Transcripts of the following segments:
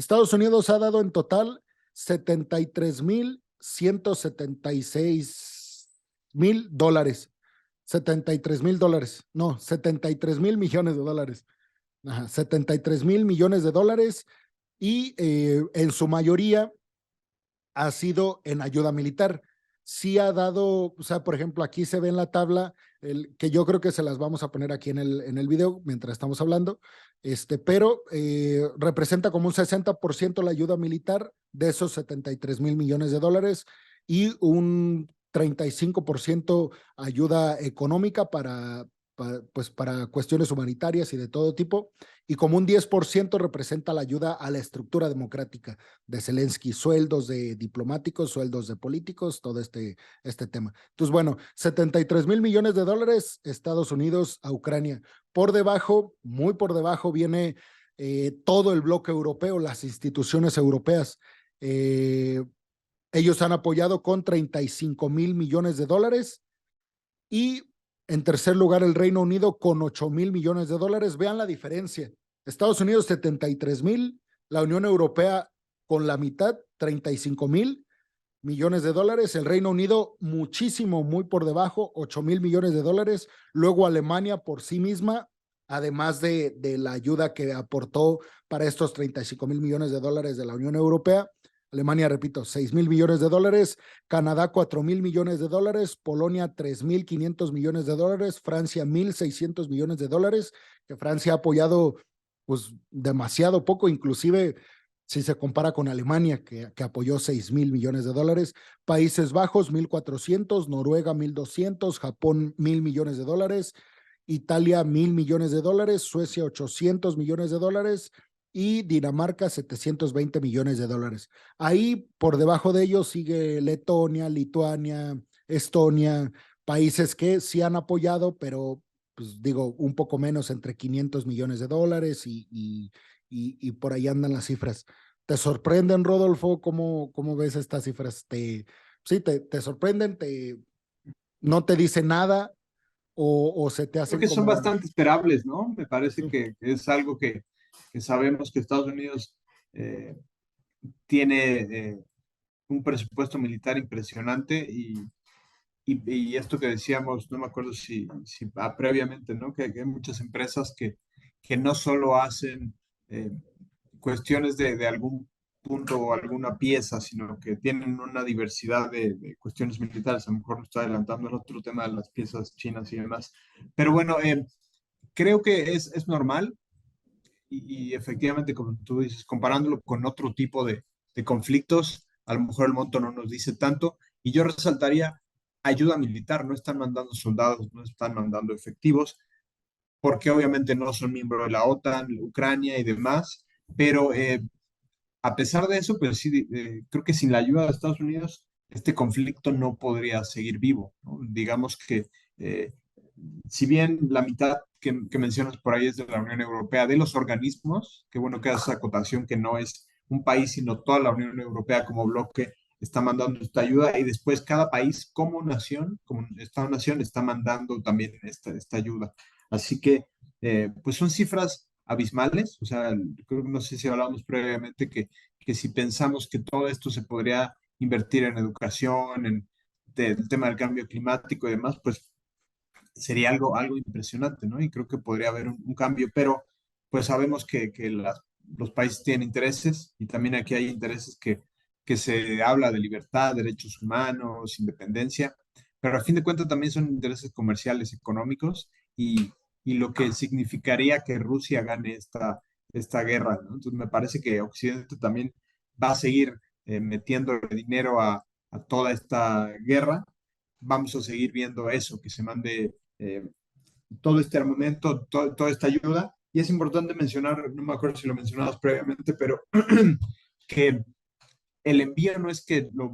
Estados Unidos ha dado en total 73,176,000 dólares. $73,000, no, 73,000 millones de dólares. Ajá, 73,000 millones de dólares y en su mayoría ha sido en ayuda militar. Sí ha dado, o sea, por ejemplo, aquí se ve en la tabla, que yo creo que se las vamos a poner aquí en el video mientras estamos hablando, pero representa como un 60% la ayuda militar de esos 73,000 millones de dólares y un 35% ayuda económica pues para cuestiones humanitarias y de todo tipo, y como un 10% representa la ayuda a la estructura democrática de Zelensky, sueldos de diplomáticos, sueldos de políticos, todo este tema. Entonces, bueno, 73,000 millones de dólares Estados Unidos a Ucrania. Por debajo, muy por debajo, viene todo el bloque europeo, las instituciones europeas. Ellos han apoyado con 35,000 millones de dólares y en tercer lugar el Reino Unido con 8,000 millones de dólares. Vean la diferencia. Estados Unidos 73,000, la Unión Europea con la mitad, 35,000 millones de dólares, el Reino Unido muchísimo, muy por debajo, 8,000 millones de dólares, luego Alemania por sí misma, además de la ayuda que aportó para estos 35,000 millones de dólares de la Unión Europea. Alemania, repito, 6,000 millones de dólares, Canadá 4,000 millones de dólares, Polonia 3,500 millones de dólares, Francia 1,600 millones de dólares, que Francia ha apoyado pues demasiado poco, inclusive si se compara con Alemania, que apoyó 6,000 millones de dólares, Países Bajos 1,400, Noruega 1,200, Japón 1,000 millones de dólares, Italia 1,000 millones de dólares, Suecia 800 millones de dólares y Dinamarca 720 millones de dólares. Ahí por debajo de ellos sigue Letonia, Lituania, Estonia, países que sí han apoyado, pero pues digo, un poco menos, entre 500 millones de dólares y por ahí andan las cifras. ¿Te sorprenden, Rodolfo? ¿Cómo ves estas cifras? Sí, te sorprenden, no te dice nada o se te Creo hacen que son como... bastante esperables, ¿no? Me parece Sí, que es algo que sabemos que Estados Unidos eh, tiene un presupuesto militar impresionante y esto que decíamos, no me acuerdo si previamente, ¿no? Que hay muchas empresas que no solo hacen eh, cuestiones de algún punto o alguna pieza, sino que tienen una diversidad de cuestiones militares. A lo mejor me estoy adelantando el otro tema de las piezas chinas y demás. Pero bueno, creo que es normal y efectivamente, como tú dices, comparándolo con otro tipo de conflictos, a lo mejor el monto no nos dice tanto. Y yo resaltaría ayuda militar, no están mandando soldados, no están mandando efectivos, porque obviamente no son miembros de la OTAN, Ucrania y demás, pero a pesar de eso, pues sí, creo que sin la ayuda de Estados Unidos, este conflicto no podría seguir vivo, ¿no? Digamos que eh, si bien la mitad que mencionas por ahí es de la Unión Europea, de los organismos, qué bueno que haces esa acotación que no es un país, sino toda la Unión Europea como bloque está mandando esta ayuda y después cada país como nación, como Estado-nación, está mandando también esta ayuda. Así que, pues son cifras abismales, o sea, creo que no sé si hablábamos previamente que si pensamos que todo esto se podría invertir en educación, en el tema del cambio climático y demás, pues sería algo impresionante, ¿no? Y creo que podría haber un cambio, pero pues sabemos que los países tienen intereses y también aquí hay intereses que se habla de libertad, derechos humanos, independencia, pero a fin de cuentas también son intereses comerciales, económicos y lo que significaría que Rusia gane esta guerra, ¿no? Entonces me parece que Occidente también va a seguir metiendo dinero a toda esta guerra. Vamos a seguir viendo eso, que se mande todo este armamento, toda esta ayuda. Y es importante mencionar, no me acuerdo si lo mencionabas previamente, pero que el envío no es que lo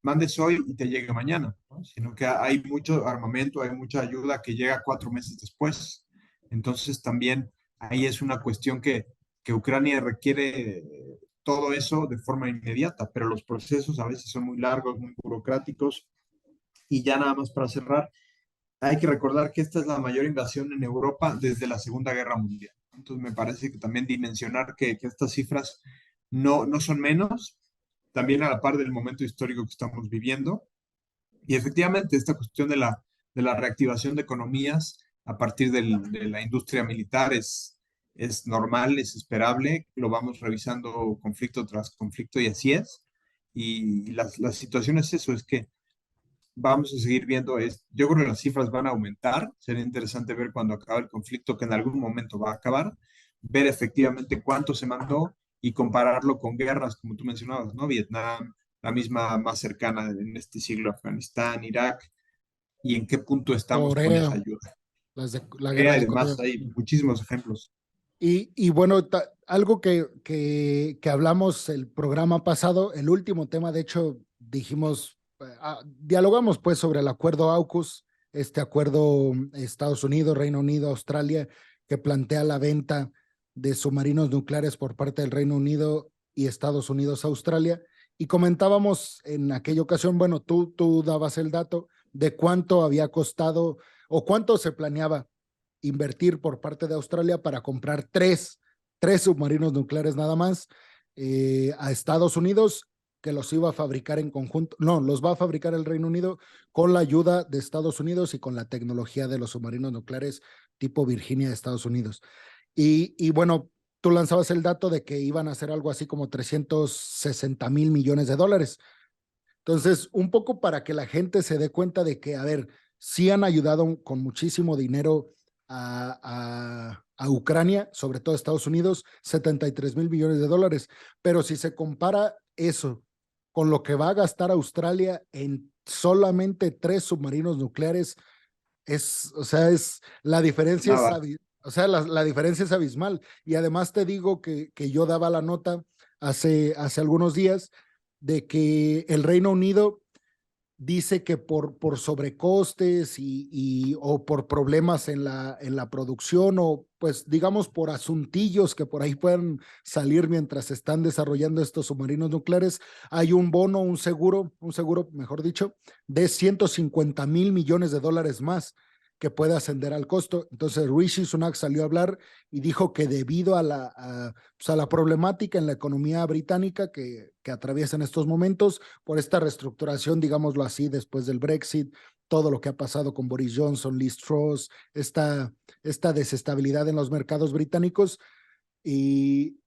mandes hoy y te llegue mañana, ¿no? Sino que hay mucho armamento, hay mucha ayuda que llega 4 meses después. Entonces también ahí es una cuestión que Ucrania requiere todo eso de forma inmediata, pero los procesos a veces son muy largos, muy burocráticos. Y ya nada más para cerrar, hay que recordar que esta es la mayor invasión en Europa desde la Segunda Guerra Mundial. Entonces me parece que también dimensionar que estas cifras no son menos, también a la par del momento histórico que estamos viviendo. Y efectivamente, esta cuestión de la reactivación de economías a partir de la industria militar es normal, es esperable, lo vamos revisando conflicto tras conflicto y así es. Y la situación es eso, es que vamos a seguir viendo, yo creo que las cifras van a aumentar, sería interesante ver cuando acabe el conflicto, que en algún momento va a acabar, ver efectivamente cuánto se mandó y compararlo con guerras, como tú mencionabas, ¿no? Vietnam, la misma más cercana en este siglo, Afganistán, Irak, y en qué punto estamos con esa Corea, ayuda. la guerra Corea, de Corea. además, hay muchísimos ejemplos. Y bueno, algo que hablamos el programa pasado, el último tema, de hecho, dijimos, dialogamos pues sobre el acuerdo AUKUS, este acuerdo Estados Unidos, Reino Unido, Australia, que plantea la venta de submarinos nucleares por parte del Reino Unido y Estados Unidos a Australia. Y comentábamos en aquella ocasión, bueno, tú dabas el dato de cuánto había costado o cuánto se planeaba invertir por parte de Australia para comprar tres submarinos nucleares nada más a Estados Unidos, que los iba a fabricar en conjunto, no, los va a fabricar el Reino Unido con la ayuda de Estados Unidos y con la tecnología de los submarinos nucleares tipo Virginia de Estados Unidos. Y bueno, tú lanzabas el dato de que iban a hacer algo así como 360,000 millones de dólares. Entonces, un poco para que la gente se dé cuenta de que, a ver, sí han ayudado con muchísimo dinero a Ucrania, sobre todo Estados Unidos, 73,000 millones de dólares. Pero si se compara eso con lo que va a gastar Australia en solamente tres submarinos nucleares, o sea, la diferencia Nada, o sea, la diferencia es abismal. Y además te digo que yo daba la nota hace algunos días de que el Reino Unido dice que por sobrecostes o por problemas en la producción o pues digamos por asuntillos que por ahí puedan salir mientras están desarrollando estos submarinos nucleares, hay un bono, un seguro, mejor dicho, de 150,000 millones de dólares más que puede ascender al costo. Entonces Rishi Sunak salió a hablar y dijo que debido pues a la problemática en la economía británica que atraviesa en estos momentos, por esta reestructuración, digámoslo así, después del Brexit, todo lo que ha pasado con Boris Johnson, Liz Truss, esta desestabilidad en los mercados británicos, y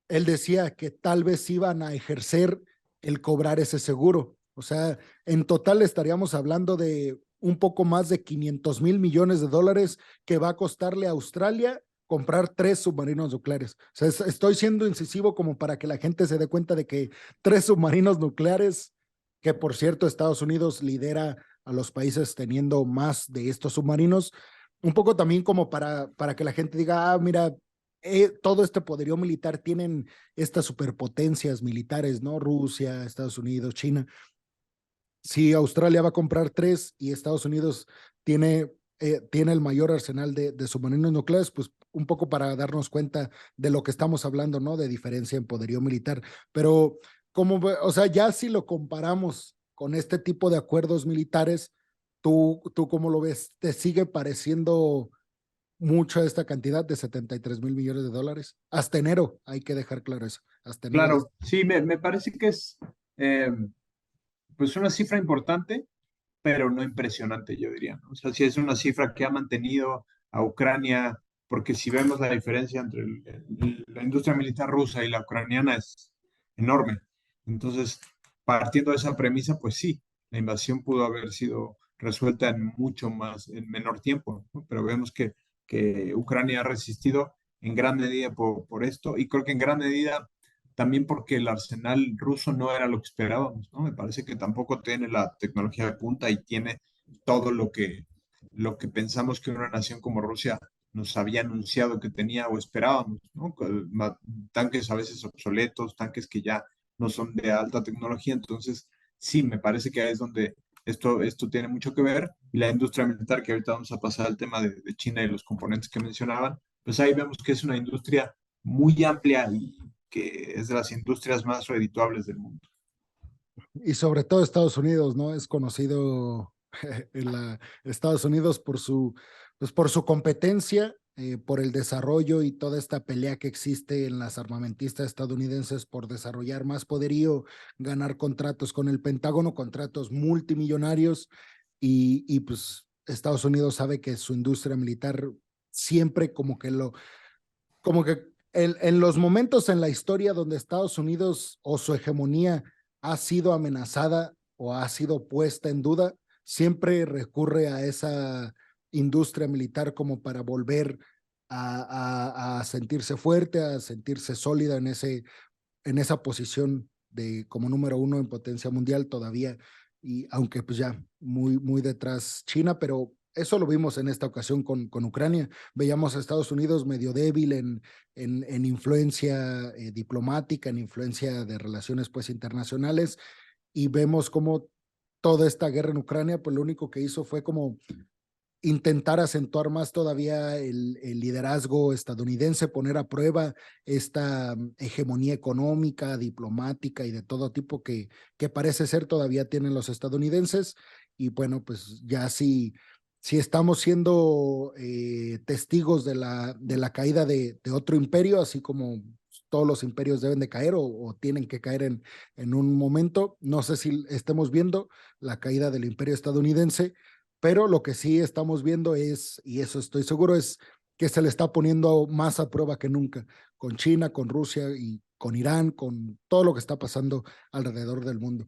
él decía que tal vez iban a ejercer el cobrar ese seguro. O sea, en total estaríamos hablando de un poco más de 500,000 millones de dólares que va a costarle a Australia comprar tres submarinos nucleares. O sea, estoy siendo incisivo como para que la gente se dé cuenta de que tres submarinos nucleares, que por cierto Estados Unidos lidera a los países teniendo más de estos submarinos, un poco también como para que la gente diga, mira, todo este poderío militar tienen estas superpotencias militares, ¿no? Rusia, Estados Unidos, China. Si Australia va a comprar tres y Estados Unidos tiene el mayor arsenal de submarinos nucleares, pues un poco para darnos cuenta de lo que estamos hablando, ¿no? De diferencia en poderío militar. Pero, o sea, ya si lo comparamos con este tipo de acuerdos militares, ¿tú cómo lo ves? ¿Te sigue pareciendo mucho esta cantidad de 73,000 millones de dólares? Hasta enero, hay que dejar claro eso. Hasta enero de claro, sí, me parece que es eh, pues una cifra importante, pero no impresionante, yo diría, ¿no? O sea, sí es una cifra que ha mantenido a Ucrania, porque si vemos la diferencia entre la industria militar rusa y la ucraniana es enorme. Entonces, partiendo de esa premisa, pues sí, la invasión pudo haber sido resuelta en mucho más, en menor tiempo, ¿no? Pero vemos que Ucrania ha resistido en gran medida por esto y creo que en gran medida también porque el arsenal ruso no era lo que esperábamos, ¿no? Me parece que tampoco tiene la tecnología de punta y tiene todo lo que pensamos que una nación como Rusia nos había anunciado que tenía o esperábamos, ¿no? Tanques a veces obsoletos, tanques que ya no son de alta tecnología, entonces sí, me parece que ahí es donde esto tiene mucho que ver y la industria militar, que ahorita vamos a pasar al tema de China y los componentes que mencionaban, pues ahí vemos que es una industria muy amplia y que es de las industrias más redituables del mundo. y sobre todo Estados Unidos, ¿no? Es conocido en Estados Unidos pues por su competencia por el desarrollo y toda esta pelea que existe en las armamentistas estadounidenses por desarrollar más poderío, ganar contratos con el Pentágono, contratos multimillonarios, y pues Estados Unidos sabe que su industria militar siempre como que en los momentos en la historia donde Estados Unidos o su hegemonía ha sido amenazada o ha sido puesta en duda, siempre recurre a esa industria militar como para volver a sentirse fuerte, a sentirse sólida en esa posición de como número uno en potencia mundial todavía, y aunque pues ya muy detrás China, pero eso lo vimos en esta ocasión con Ucrania. Veíamos a Estados Unidos medio débil en influencia diplomática, en influencia de relaciones pues internacionales, y vemos como toda esta guerra en Ucrania, pues lo único que hizo fue como intentar acentuar más todavía el liderazgo estadounidense, poner a prueba esta hegemonía económica, diplomática y de todo tipo que parece ser todavía tienen los estadounidenses. Y bueno, pues ya si estamos siendo testigos de la caída de otro imperio, así como todos los imperios deben de caer o tienen que caer en un momento, no sé si estemos viendo la caída del imperio estadounidense, pero lo que sí estamos viendo es, y eso estoy seguro, es que se le está poniendo más a prueba que nunca con China, con Rusia y con Irán, con todo lo que está pasando alrededor del mundo.